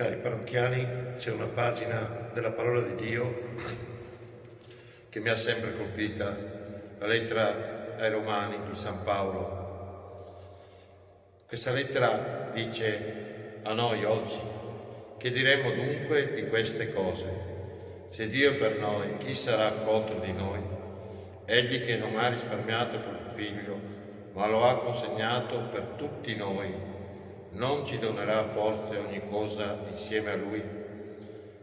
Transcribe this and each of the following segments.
Cari parrocchiani, c'è una pagina della parola di Dio che mi ha sempre colpita, la lettera ai Romani di San Paolo. Questa lettera dice a noi oggi: che diremo dunque di queste cose? Se Dio è per noi, chi sarà contro di noi? Egli che non ha risparmiato per il Figlio, ma lo ha consegnato per tutti noi, non ci donerà forse ogni cosa insieme a Lui?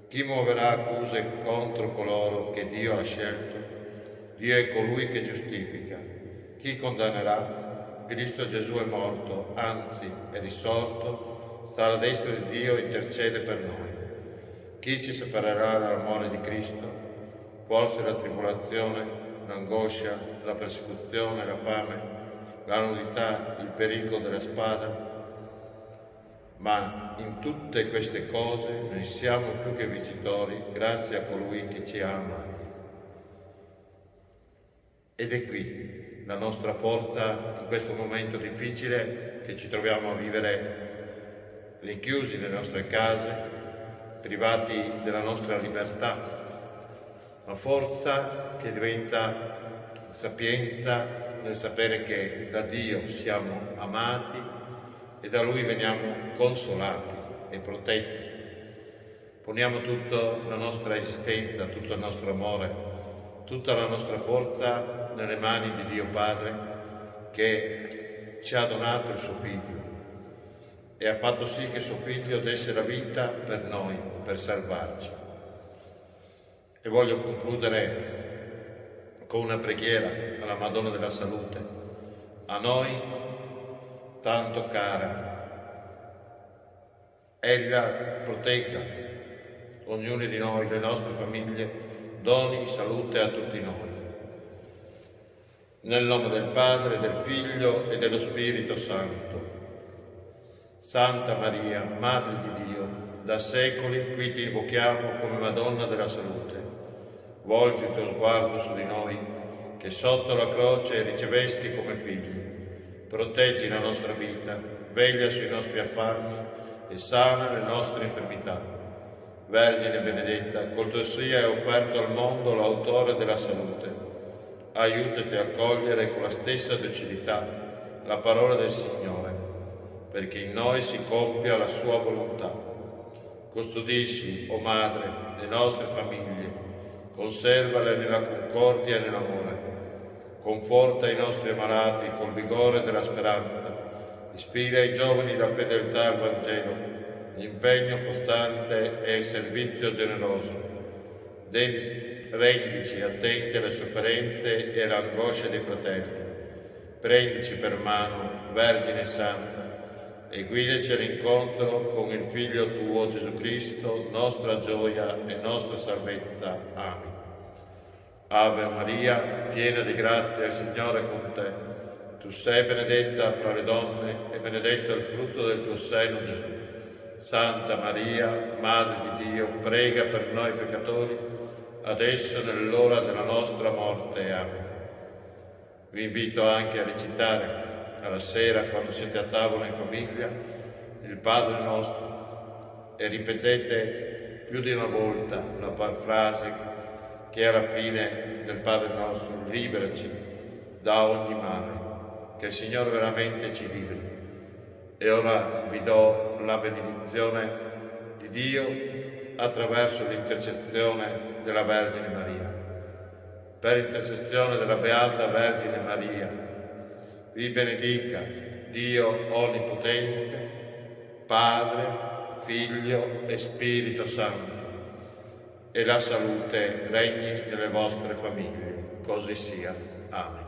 Chi muoverà accuse contro coloro che Dio ha scelto? Dio è colui che giustifica. Chi condannerà? Cristo Gesù è morto, anzi è risorto, sta alla destra di Dio e intercede per noi. Chi ci separerà dall'amore di Cristo? Forse la tribolazione, l'angoscia, la persecuzione, la fame, la nudità, il pericolo della spada? Ma in tutte queste cose noi siamo più che vincitori grazie a colui che ci ha amati. Ed è qui la nostra forza in questo momento difficile che ci troviamo a vivere rinchiusi nelle nostre case, privati della nostra libertà, ma forza che diventa sapienza nel sapere che da Dio siamo amati e da Lui veniamo consolati e protetti. Poniamo tutta la nostra esistenza, tutto il nostro amore, tutta la nostra forza nelle mani di Dio Padre, che ci ha donato il suo Figlio e ha fatto sì che suo Figlio desse la vita per noi, per salvarci. E voglio concludere con una preghiera alla Madonna della Salute, a noi tanto cara. Ella protegga ognuno di noi, le nostre famiglie, doni salute a tutti noi. Nel nome del Padre, del Figlio e dello Spirito Santo. Santa Maria, Madre di Dio, da secoli qui ti invochiamo come Madonna della Salute. Volgi il tuo sguardo su di noi, che sotto la croce ricevesti come figli. Proteggi la nostra vita, veglia sui nostri affanni e sana le nostre infermità. Vergine benedetta, col tuo sì hai offerto al mondo l'autore della salute. Aiutaci a cogliere con la stessa docilità la parola del Signore, perché in noi si compia la sua volontà. Custodisci, o Madre, le nostre famiglie, conservale nella concordia e nell'amore. Conforta i nostri ammalati col vigore della speranza, ispira ai giovani la fedeltà al Vangelo, l'impegno costante e il servizio generoso. Rendici attenti alle sofferenze e all'angoscia dei fratelli. Prendici per mano, Vergine Santa, e guidaci all'incontro con il Figlio tuo Gesù Cristo, nostra gioia e nostra salvezza. Amen. Ave Maria, piena di grazia, il Signore è con te. Tu sei benedetta fra le donne e benedetto il frutto del tuo seno, Gesù. Santa Maria, Madre di Dio, prega per noi peccatori, adesso e nell'ora della nostra morte. Amen. Vi invito anche a recitare alla sera, quando siete a tavola in famiglia, il Padre nostro e ripetete più di una volta la frase che è alla fine del Padre nostro: liberaci da ogni male, che il Signore veramente ci liberi. E ora vi do la benedizione di Dio attraverso l'intercessione della Vergine Maria. Per intercessione della Beata Vergine Maria, vi benedica Dio Onnipotente, Padre, Figlio e Spirito Santo, e la salute regni nelle vostre famiglie. Così sia. Amen.